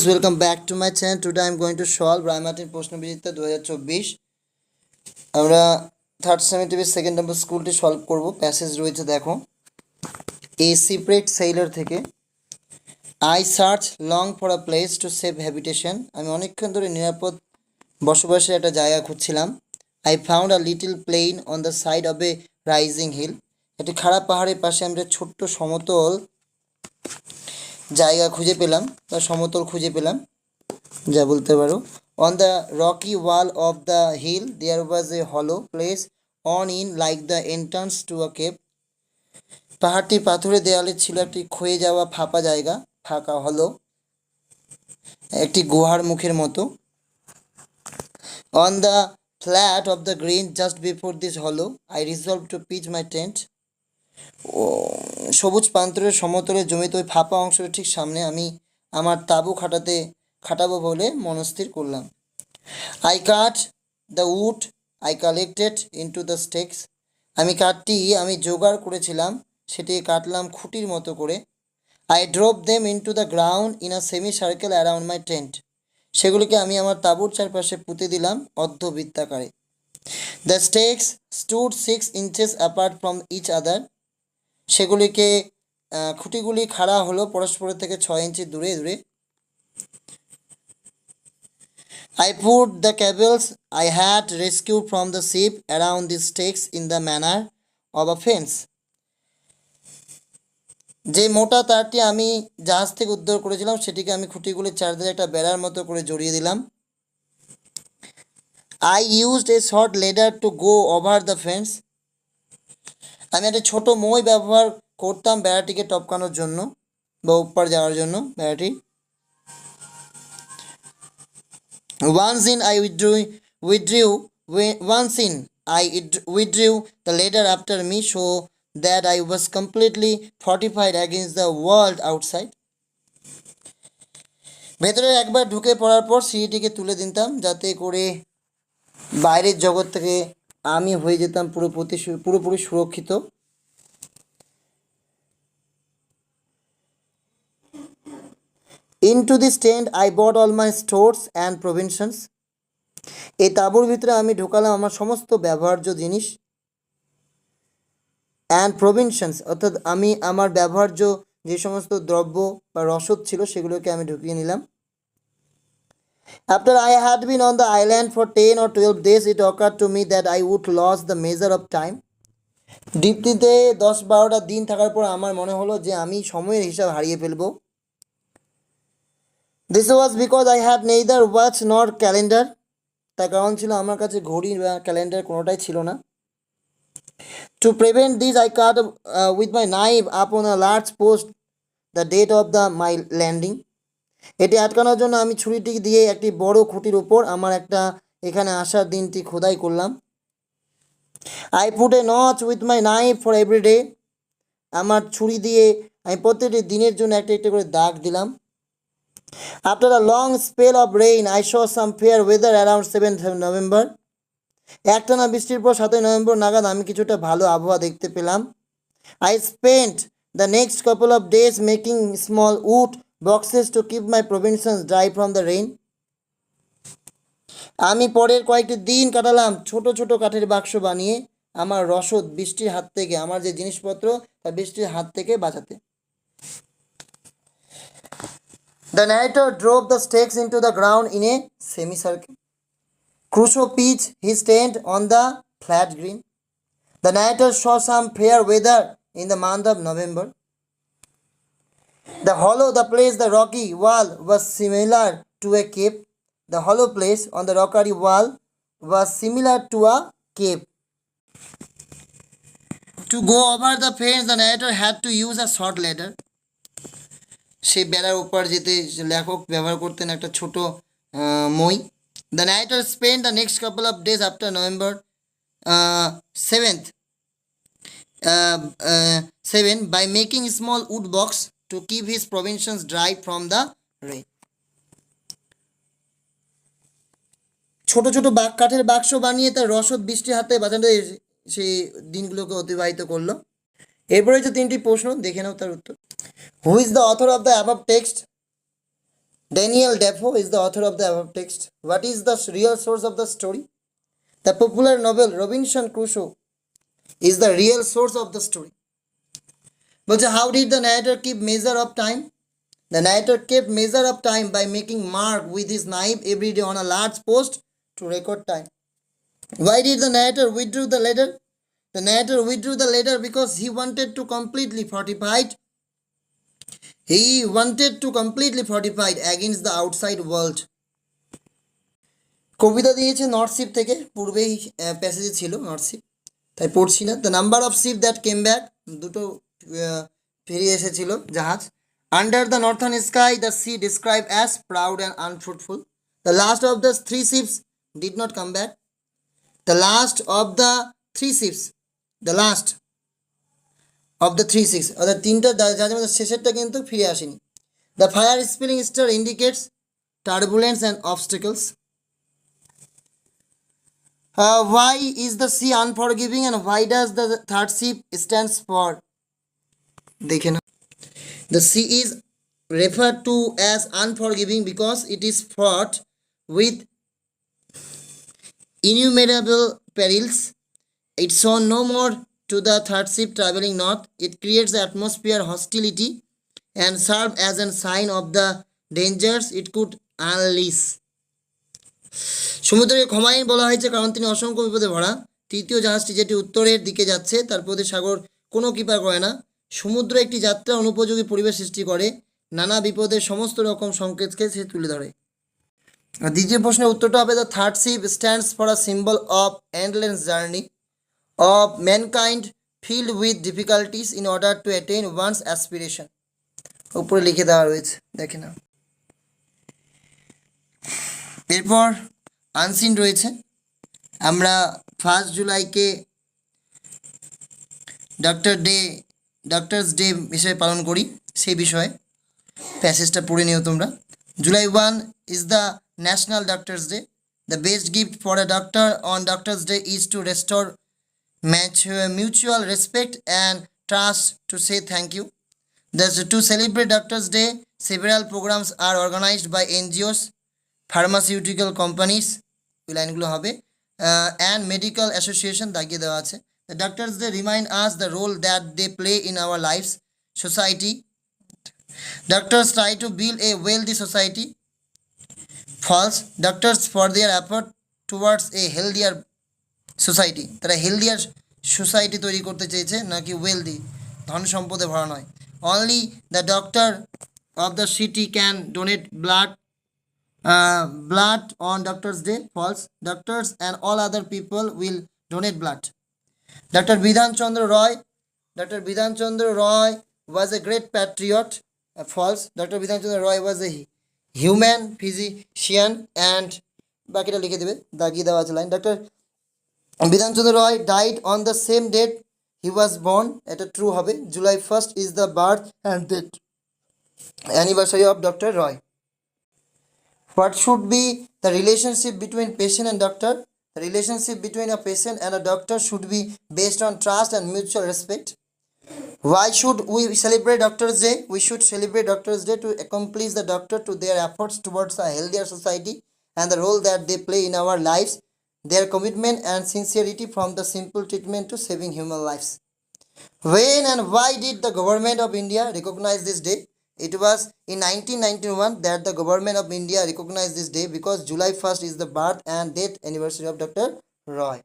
Welcome back to my channel. Today I am going to solve Raimatin প্রশ্ন বিচিত্রা 2024 আমরা third সেমিস্টারের second number স্কুলটি solve করব। Passage রয়েছে দেখো, এ সিপ্রেট সেইলর থেকে I search long for a place to save habitation. আমি অনেকক্ষণ ধরে নিরাপদ বসবাসের একটা জায়গা খুঁজছিলাম। I found a little plain on the side of a rising hill. একটি খাড়া পাহাড়ের পাশে আমরা ছোট্ট সমতল জায়গা খুঁজে পেলাম বা সমতল খুঁজে পেলাম, যা বলতে পারো। On the rocky wall of the hill there was a hollow place on in like the entrance to a cave. পাহাড়টির পাথুরে দেয়ালে ছিল একটি ক্ষয়ে যাওয়া ফাঁপা জায়গা, ফাঁকা হলো, একটি গুহার মুখের মতো। On the flat of the green just before this hollow I resolved to pitch my tent. সবুজ প্রান্তরের সমতলের জমিতে ওই ফাঁপা অংশের ঠিক সামনে আমি আমার তাঁবু খাটাবো বলে মনস্থির করলাম। I cut the wood I collected into the stakes. আমি জোগাড় করেছিলাম, সেটি কাটলাম খুঁটির মতো করে। I drop them into the ground in a semi circle around my tent. সেগুলিকে আমি আমার তাঁবুর চারপাশে পুঁতে দিলাম অর্ধবৃত্তাকারে। The stakes stood 6 inches apart from each other. সেগুলিকে খুঁটিগুলি খাড়া হলো পরস্পরের থেকে 6 ইঞ্চি দূরে দূরে। I put the cables I had rescued from the ship around the stakes in the manner of a fence. যে মোটা তারটি আমি জাহাজ থেকে উদ্ধার করেছিলাম সেটিকে আমি খুঁটিগুলির চারদিকে একটা বেড়ার মতো করে জড়িয়ে দিলাম। I used a short ladder to go over the fence. আমি একটা ছোট মই ব্যবহার করতাম বেড়াটিকে টপকানোর জন্য বা উপর যাওয়ার জন্য বেড়াটি। Once in I withdrew the ladder after me so that I was completely fortified against the world outside. ভেতরে একবার ঢুকে পড়ার পর সিঁড়িটিকে তুলে দিতাম যাতে করে বাইরের জগৎ থেকে আমি হয়ে যেতাম পুরোপুরি সুরক্ষিত। Into this tent I brought all my stores and provisions. এই তাঁবুর ভিতরে আমি ঢোকালাম আমার সমস্ত ব্যবহার্য জিনিস। অ্যান্ড প্রভিনশনস অর্থাৎ আমি আমার ব্যবহার্য যে সমস্ত দ্রব্য বা রসদ ছিল সেগুলোকে আমি ঢুকিয়ে নিলাম। After I had been on the island for 10 or 12 days it occurred to me that I would lose the measure of time. দ্বীপটিতে 10-12টা দিন থাকার পর আমার মনে হলো যে আমি সময়ের হিসাব হারিয়ে ফেলবো। This was because I had neither watch nor calendar. তার কারণ ছিল আমার কাছে ঘড়ি বা ক্যালেন্ডার কোনোটাই ছিল না। To prevent this I cut with my knife upon a large post the date of my landing. এটি আটকানোর জন্য আমি ছুরিটি দিয়ে একটি বড় খুঁটির উপর আমার একটা এখানে আসার দিনটি খোদাই করলাম। I put a notch with my knife for every day. আমার ছুরি দিয়ে আমি প্রত্যেকটি দিনের জন্য একটা একটা করে দাগ দিলাম। After a long spell of rain, I saw some fair weather around 7th November. একটানা বৃষ্টির পর 7 নভেম্বর নাগাদ আমি কিছুটা ভালো আবহাওয়া দেখতে পেলাম। I spent the next couple of days making small wood boxes to keep my provisions dry from the rain. আমি পরের কয়েকটি দিন কাটালাম ছোট ছোট কাঠের বাক্স বানিয়ে আমার রসদ বৃষ্টির হাত থেকে, আমার যে জিনিসপত্র তা বৃষ্টির হাত থেকে বাঁচাতে। The narrator drove the stakes into the ground in a semicircle. Crusoe pitched his tent on the flat green. The narrator saw some fair weather in the month of November. The place, the rocky wall was similar to a cave. The hollow place on the rocky wall was similar to a cave. To go over the fence, the narrator had to use a short ladder. সেই বেড়ার উপর যেতে লেখক ব্যবহার করতেন একটা ছোট মই। The narrator spent the next couple of days after November 7 by making a small wood box to keep his provisions dry from the rain. ছোট ছোট কাঠের বাক্স বানিয়ে তার রসদ বৃষ্টির হাতে বাঁচাতে সেই দিনগুলোকে অতিবাহিত করলো। এরপরে যে 3টি প্রশ্ন দেখে নাও তার উত্তর। Who is the author of the above text? Daniel Defoe is the author of the above text. What is the real source of the story? The popular novel Robinson Crusoe is the real source of the story. But how did the narrator keep measure of time? The narrator kept measure of time by making mark with his knife every day on a large post to record time. Why did the narrator withdraw the letter? The narrator withdrew the letter because he wanted to completely fortified. He wanted to completely fortified against the outside world. কবিতা দিয়েছে নর্থশিপ থেকে, পূর্বেই প্যাসেজে ছিল নর্থশিপ, তাই পড়ছি না। The number of ship that came back, দুটো ফিরে এসেছিল জাহাজ। Under the northern sky the sea describe as proud and unfruitful. The last of the three ships did not come back. The last of the three ships, the last of the three six, অর্থাৎ তিনটা জাহাজের মধ্যে শেষেরটা কিন্তু ফিরে আসেনি। The fire spilling star indicates turbulence and obstacles. Why is the sea unforgiving and why does the third ship stands for? দেখে না। The sea is referred to as unforgiving because it is fraught with innumerable perils. It's shown no more to the third ship traveling north. It creates the atmosphere hostility and serve as a sign of the dangers it could unleash. সমুদ্রকে ক্ষমাহীন বলা হয়েছে কারণ তিনি অসংখ্য বিপদে ভরা। তৃতীয় জাহাজটি যেটি উত্তরের দিকে যাচ্ছে তার প্রতি সাগর কোনো কৃপা করে না। সমুদ্র একটি যাত্রা অনুপযোগী পরিবেশ সৃষ্টি করে, নানা বিপদের সমস্ত রকম সংকেতকে সে তুলে ধরে। দ্বিতীয় প্রশ্নের উত্তরটা হবে the third ship stands for a symbol of endless journey of mankind filled with difficulties in order to attain one's aspiration. উপরে লিখে দেওয়া রয়েছে, দেখে না। এরপর আনসিন রয়েছে। আমরা 1 জুলাইকে ডক্টরস ডে হিসেবে পালন করি, সেই বিষয়ে প্যাসেজটা পড়ে নিও তোমরা। July 1 is the National Doctors Day. The best gift for a doctor on Doctors Day is to restore mutual respect and trust, to say thank you. To celebrate Doctors Day, several programs are organized by NGOs, pharmaceutical companies, ওই লাইনগুলো হবে, and medical association দাগিয়ে দেওয়া আছে। The Doctors Day remind us the role that they play in our lives, society. Doctors try to build a wealthy society. False. Doctors for their effort towards a healthier society, তারা healthier society তৈরি করতে চেয়েছে, নাকি wealthy, ধন সম্পদে ভরা নয়। Only the doctor of the city can donate blood on Doctors Day. False. Doctors and all other people will donate blood. Dr. Bidhan Chandra Roy was a great patriot. False. Dr. Bidhan Chandra Roy was a human physician and বাকিটা লিখে দেবে, দাগিয়ে দেওয়া আছে line. Doctor Bidhan Chandra Roy died on the same date he was born. এটা true হবে। July 1st is the birth and death anniversary of Dr. Roy. What should be the relationship between patient and doctor? The relationship between a patient and a doctor should be based on trust and mutual respect. Why should we celebrate Doctors Day? We should celebrate Doctors Day to accomplish the doctor to their efforts towards a healthier society and the role that they play in our lives, their commitment and sincerity from the simple treatment to saving human lives. When and why did the government of India recognize this day? It was in 1991 that the government of India recognized this day because July 1st is the birth and death anniversary of Dr. Roy.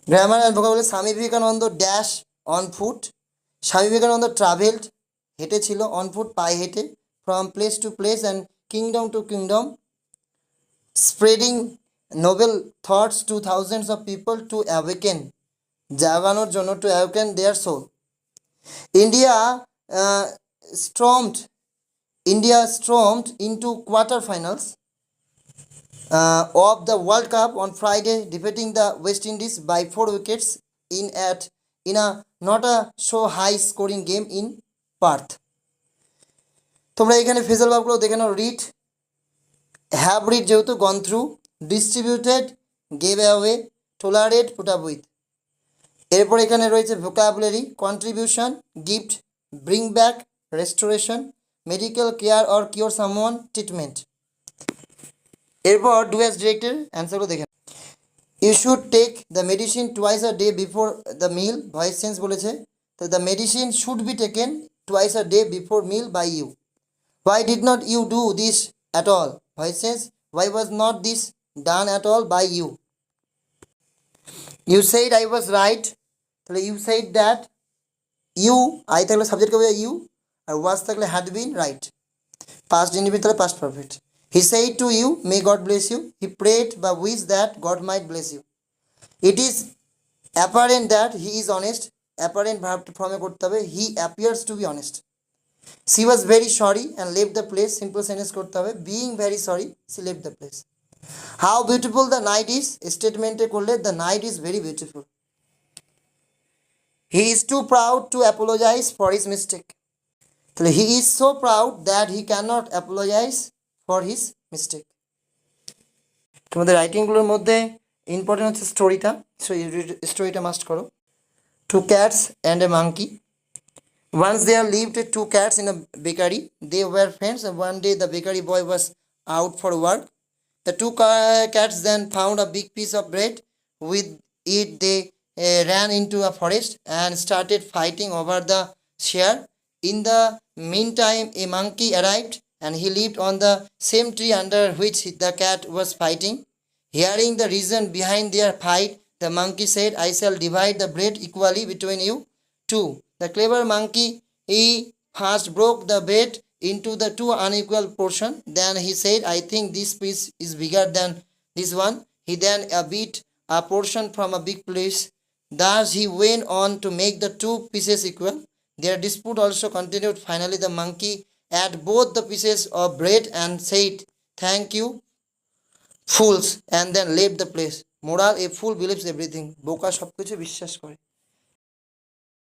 Grammar and vocabulary. Swami Vivekananda dash on foot. Swami Vivekananda traveled, হেঁটে ছিল, on foot পায়ে হেঁটে, from place to place and kingdom to kingdom, spreading noble thoughts to thousands of people to awaken, জাগানোর জন্য, to awaken their soul. India stormed into quarterfinals of the World Cup on Friday, defeating the West Indies by 4 wickets in a not a so high scoring game in Perth. তোমরা এখানে phrasal ভাবগুলো দেখে নাও। Read, have read যেহেতু gone through, distributed, gave away, tolerate, put up with. এরপর এখানে রয়েছে vocabulary, contribution, gift, bring back, restoration, medical care or cure someone treatment. এরপর do as directed অ্যান্সারগুলো দেখেন। You should take the medicine twice a day before the meal, voice change বলেছে, তো the medicine should be taken twice a day before meal by you. Why did not you do this at all? Voice change. Why was not this done at all by you? You said I was right. তাহলে you said that you, I থাকলে subject হবে you, R was থাকলে had been right. Past indefinite তাহলে past perfect. He said to you, may God bless you. He prayed বা wished that God might bless you. It is apparent that he is honest. Apparent verb form করতে হবে he appears to be honest. She was very sorry and left the place. Simple sentence করতে হবে being very sorry she left the place. How beautiful the night is, স্টেটমেন্টে করলে the night is very beautiful. He is too proud to apologize for his mistake. তাহলে he is so proud that he cannot apologize for his mistake. তোমাদের রাইটিংগুলোর মধ্যে important হচ্ছে স্টোরিটা, স্টোরিটা must করো। Two cats and a monkey. Once there lived two cats in a bakery. They were friends, and one day the bakery boy was out for work. The two cats then found a big piece of bread. With it, they ran into a forest and started fighting over the share. In the meantime, a monkey arrived, and he lived on the same tree under which the cat was fighting. Hearing the reason behind their fight, the monkey said, I shall divide the bread equally between you two. The clever monkey, he first broke the bread into the two unequal portions. Then he said, I think this piece is bigger than this one. He then bit a portion from a big piece. Thus he went on to make the two pieces equal. Their dispute also continued. Finally the monkey ate both the pieces of bread and said, thank you, fools, and then left the place. Moral, a fool believes everything. বোকা সবকিছু বিশ্বাস করে।